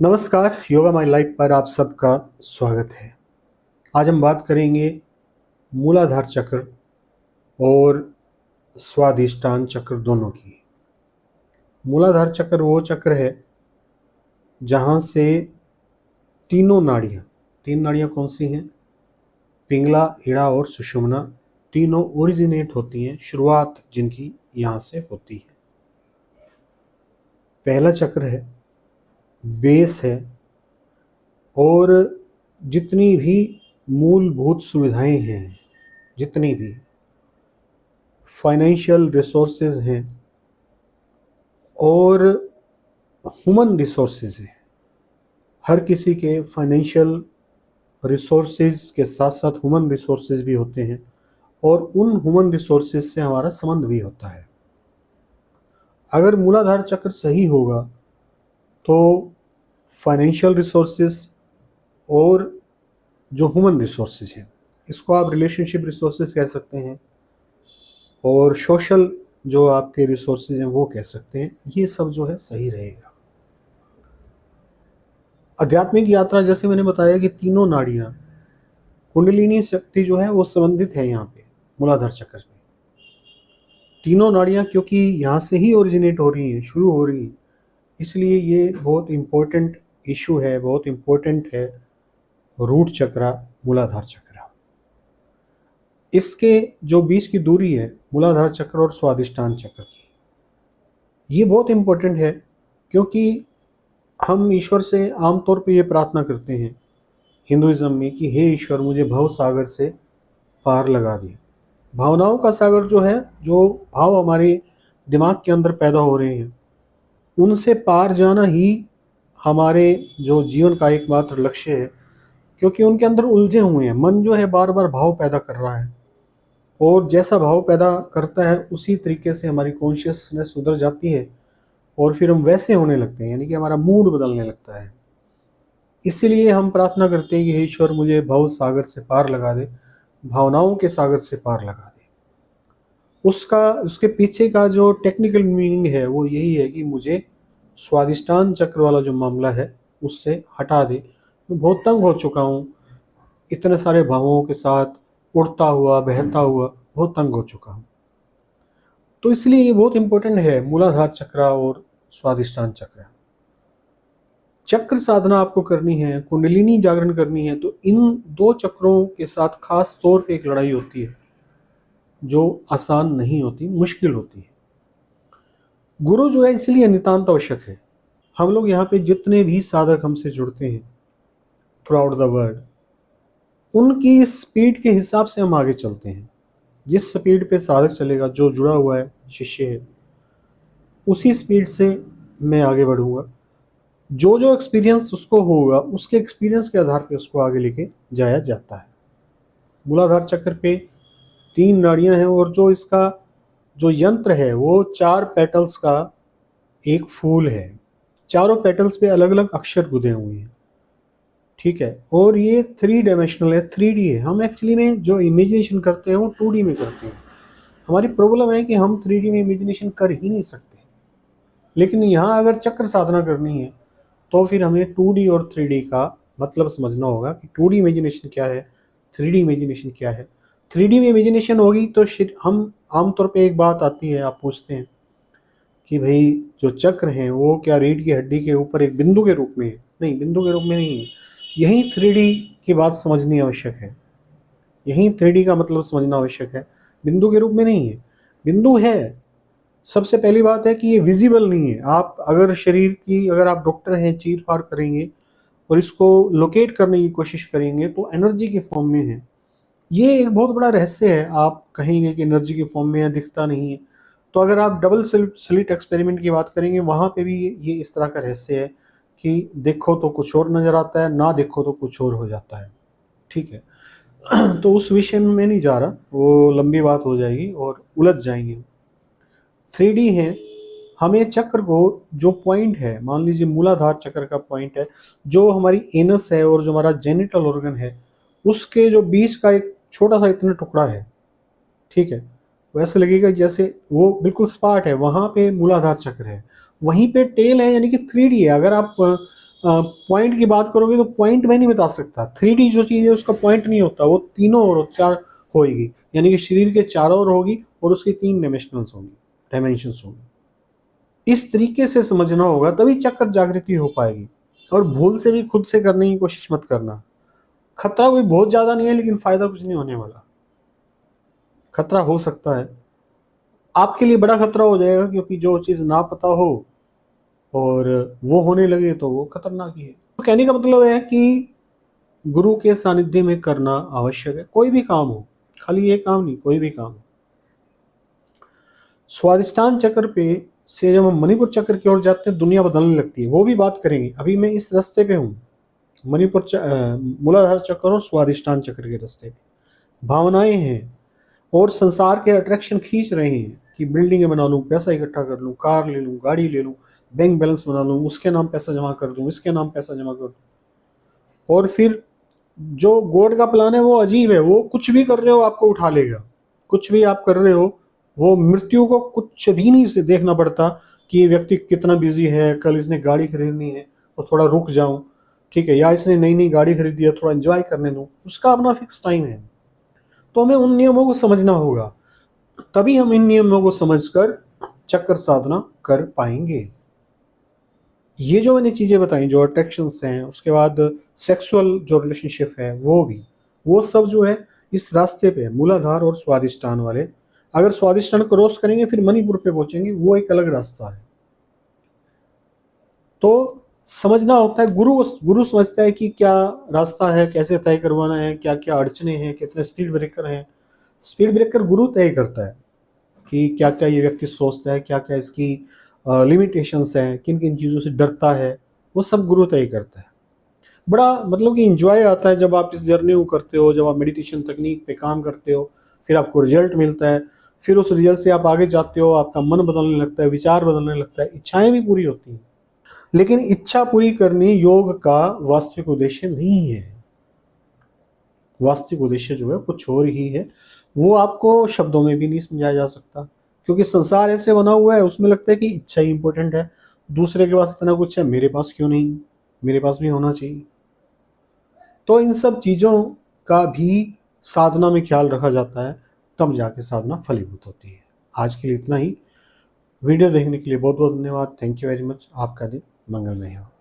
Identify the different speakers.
Speaker 1: नमस्कार, yoga my life पर आप सबका स्वागत है। आज हम बात करेंगे मूलाधार चक्र और स्वादिष्टान चक्र दोनों की। मूलाधार चक्र वो चक्र है जहाँ से तीन नाड़ियाँ कौन सी हैं? पिंगला, इड़ा और सुषुम्ना तीनों ओरिजिनेट होती हैं, शुरुआत जिनकी यहाँ से होती है। पहला चक्र है, बेस है, और जितनी भी मूलभूत सुविधाएं हैं, जितनी भी फाइनेंशियल रिसोर्सेज हैं और ह्यूमन रिसोर्सेज हैं, हर किसी के फाइनेंशियल रिसोर्सेज के साथ साथ ह्यूमन रिसोर्सेज भी होते हैं और उन ह्यूमन रिसोर्सेज से हमारा संबंध भी होता है। अगर मूलाधार चक्र सही होगा तो फाइनेंशियल रिसोर्सेज और जो ह्यूमन रिसोर्सेज हैं, इसको आप रिलेशनशिप रिसोर्सेज कह सकते हैं और सोशल जो आपके रिसोर्सेज हैं वो कह सकते हैं, ये सब जो है सही रहेगा। आध्यात्मिक यात्रा, जैसे मैंने बताया कि तीनों नाड़ियाँ, कुंडलिनी शक्ति जो है वो संबंधित है यहाँ पे मूलाधार चक्र में। तीनों नाड़ियाँ क्योंकि यहाँ से ही ओरिजिनेट हो रही हैं, शुरू हो रही हैं, इसलिए ये बहुत इम्पोर्टेंट इशू है, बहुत इम्पोर्टेंट है रूट चक्र, मूलाधार चक्र। इसके जो बीच की दूरी है मूलाधार चक्र और स्वादिष्टान चक्र की, ये बहुत इम्पोर्टेंट है क्योंकि हम ईश्वर से आमतौर पे ये प्रार्थना करते हैं हिंदुइज्म में कि हे ईश्वर, मुझे भव सागर से पार लगा दे। भावनाओं का सागर जो है, जो भाव हमारे दिमाग के अंदर पैदा हो रहे हैं, उनसे पार जाना ही हमारे जो जीवन का एकमात्र लक्ष्य है, क्योंकि उनके अंदर उलझे हुए हैं। मन जो है बार बार भाव पैदा कर रहा है और जैसा भाव पैदा करता है उसी तरीके से हमारी कॉन्शियसनेस उधर जाती है और फिर हम वैसे होने लगते हैं, यानी कि हमारा मूड बदलने लगता है। इसीलिए हम प्रार्थना करते हैं कि हे ईश्वर, मुझे भाव सागर से पार लगा दे, भावनाओं के सागर से पार लगा दे। उसके पीछे का जो टेक्निकल मीनिंग है वो यही है कि मुझे स्वादिष्टान चक्र वाला जो मामला है उससे हटा दे। मैं बहुत तंग हो चुका हूँ, इतने सारे भावों के साथ उड़ता हुआ बहता हुआ बहुत तंग हो चुका हूँ। तो इसलिए ये बहुत इंपॉर्टेंट है मूलाधार चक्र और स्वादिष्टान चक्र। चक्र साधना आपको करनी है, कुंडलिनी जागरण करनी है, तो इन दो चक्रों के साथ खास तौर पे एक लड़ाई होती है जो आसान नहीं होती, मुश्किल होती है। गुरु जो है इसलिए नितांत आवश्यक है। हम लोग यहाँ पे जितने भी साधक हमसे जुड़ते हैं थ्रू आउट द वर्ल्ड, उनकी स्पीड के हिसाब से हम आगे चलते हैं। जिस स्पीड पे साधक चलेगा, जो जुड़ा हुआ है, शिष्य है, उसी स्पीड से मैं आगे बढ़ूंगा। जो जो एक्सपीरियंस उसको होगा, उसके एक्सपीरियंस के आधार पे उसको आगे लेके जाया जाता है। मूलाधार चक्र पे 3 नाड़ियां हैं और जो इसका जो यंत्र है वो 4 पेटल्स का एक फूल है। चारों पेटल्स पे अलग अलग अक्षर गुदे हुए हैं, ठीक है। और ये 3 डायमेंशनल है, 3D है। हम एक्चुअली में जो इमेजिनेशन करते हैं वो 2D में करते हैं। हमारी प्रॉब्लम है कि हम 3D में इमेजिनेशन कर ही नहीं सकते। लेकिन यहाँ अगर चक्र साधना करनी है तो फिर हमें 2D और 3D का मतलब समझना होगा कि 2D इमेजिनेशन क्या है, 3D इमेजिनेशन क्या है। 3D में इमेजिनेशन होगी तो हम आमतौर पे एक बात आती है, आप पूछते हैं कि भाई जो चक्र हैं वो क्या रीढ़ की हड्डी के ऊपर एक बिंदु के रूप में है? नहीं, बिंदु के रूप में नहीं है। यही 3D की बात समझनी आवश्यक है, यही 3D का मतलब समझना आवश्यक है। बिंदु के रूप में नहीं है। बिंदु है, सबसे पहली बात है कि ये विजिबल नहीं है। आप अगर शरीर की, अगर आप डॉक्टर हैं, चीर फाड़ करेंगे और इसको लोकेट करने की कोशिश करेंगे तो एनर्जी के फॉर्म में है। ये एक बहुत बड़ा रहस्य है। आप कहेंगे कि एनर्जी के फॉर्म में है, दिखता नहीं है। तो अगर आप डबल स्लिट एक्सपेरिमेंट की बात करेंगे, वहाँ पे भी ये इस तरह का रहस्य है कि देखो तो कुछ और नज़र आता है, ना देखो तो कुछ और हो जाता है, ठीक है। तो उस विषय में मैं नहीं जा रहा, वो लंबी बात हो जाएगी और उलझ जाएंगे। 3D है। हमें चक्र को जो पॉइंट है, मान लीजिए मूलाधार चक्र का पॉइंट है, जो हमारी एनस है और जो हमारा जेनिटल ऑर्गन है, उसके जो बीच का एक छोटा सा इतना टुकड़ा है, ठीक है। वैसे लगेगा जैसे वो बिल्कुल स्पाट है, वहाँ पे मूलाधार चक्र है। वहीं पे टेल है, यानी कि 3D है। अगर आप पॉइंट की बात करोगे तो पॉइंट मैं नहीं बता सकता। 3D जो चीज़ है उसका पॉइंट नहीं होता, वो तीनों और चार होएगी, यानी कि शरीर के चारों ओर होगी और उसकी 3 डायमेंशंस होगी। इस तरीके से समझना होगा, तभी चक्कर जागृति हो पाएगी। और भूल से भी खुद से करने की कोशिश मत करना। खतरा कोई बहुत ज़्यादा नहीं है, लेकिन फ़ायदा कुछ नहीं होने वाला। खतरा हो सकता है, आपके लिए बड़ा खतरा हो जाएगा, क्योंकि जो चीज़ ना पता हो और वो होने लगे तो वो खतरनाक ही है। तो कहने का मतलब है कि गुरु के सानिध्य में करना आवश्यक है, कोई भी काम हो, खाली ये काम नहीं, कोई भी काम। स्वादिष्टान चक्र पे से जब हम मणिपुर चक्र की ओर जाते हैं, दुनिया बदलने लगती है, वो भी बात करेंगे। अभी मैं इस रास्ते पे हूँ, मूलाधार चक्र और स्वादिष्टान चक्र के रास्ते पे। भावनाएं हैं और संसार के अट्रैक्शन खींच रहे हैं कि बिल्डिंगें बना लूँ, पैसा इकट्ठा कर लूँ, कार ले लूँ, गाड़ी ले लूँ, बैंक बैलेंस बना लूँ, उसके नाम पैसा जमा कर दूँ, इसके नाम पैसा जमा कर दूँ। और फिर जो गॉड का प्लान है वो अजीब है, वो कुछ भी कर रहे हो आपको उठा लेगा। कुछ भी आप कर रहे हो, वो मृत्यु को कुछ भी नहीं से देखना पड़ता कि ये व्यक्ति कितना बिजी है, कल इसने गाड़ी खरीदनी है तो थोड़ा रुक जाऊं, ठीक है, या इसने नई नई गाड़ी खरीदी है थोड़ा एंजॉय करने दूं, उसका अपना फिक्स टाइम है। तो हमें उन नियमों को समझना होगा, तभी हम इन नियमों को समझकर चक्कर साधना कर पाएंगे। ये जो मैंने चीज़ें बताई, जो अट्रैक्शंस हैं, उसके बाद सेक्सुअल जो रिलेशनशिप है वो भी, वो सब जो है इस रास्ते पे है, मूलाधार और स्वादिष्टान वाले। अगर स्वादिष्टान क्रॉस करेंगे फिर मणिपुर पे पहुंचेंगे, वो एक अलग रास्ता है। तो समझना होता है, गुरु गुरु समझता है कि क्या रास्ता है, कैसे तय करवाना है, क्या क्या अड़चने हैं, कितने स्पीड ब्रेकर हैं। स्पीड ब्रेकर गुरु तय करता है कि क्या क्या ये व्यक्ति सोचता है, क्या क्या इसकी लिमिटेशंस हैं, किन किन चीज़ों से डरता है, वो सब गुरु तय करता है। बड़ा मतलब कि इंजॉय आता है जब आप इस जर्नी को करते हो, जब आप मेडिटेशन तकनीक पे काम करते हो, फिर आपको रिजल्ट मिलता है, फिर उस रिजल्ट से आप आगे जाते हो, आपका मन बदलने लगता है, विचार बदलने लगता है, इच्छाएं भी पूरी होती हैं। लेकिन इच्छा पूरी करनी योग का वास्तविक उद्देश्य नहीं है। वास्तविक उद्देश्य जो है कुछ और ही है, वो आपको शब्दों में भी नहीं समझाया जा सकता, क्योंकि संसार ऐसे बना हुआ है, उसमें लगता है कि इच्छा ही इंपॉर्टेंट है। दूसरे के पास इतना कुछ है, मेरे पास क्यों नहीं, मेरे पास भी होना चाहिए। तो इन सब चीज़ों का भी साधना में ख्याल रखा जाता है, तब जाके साधना फलीभूत होती है। आज के लिए इतना ही। वीडियो देखने के लिए बहुत बहुत धन्यवाद। Thank you very much. आपका दिन मंगलमय हो।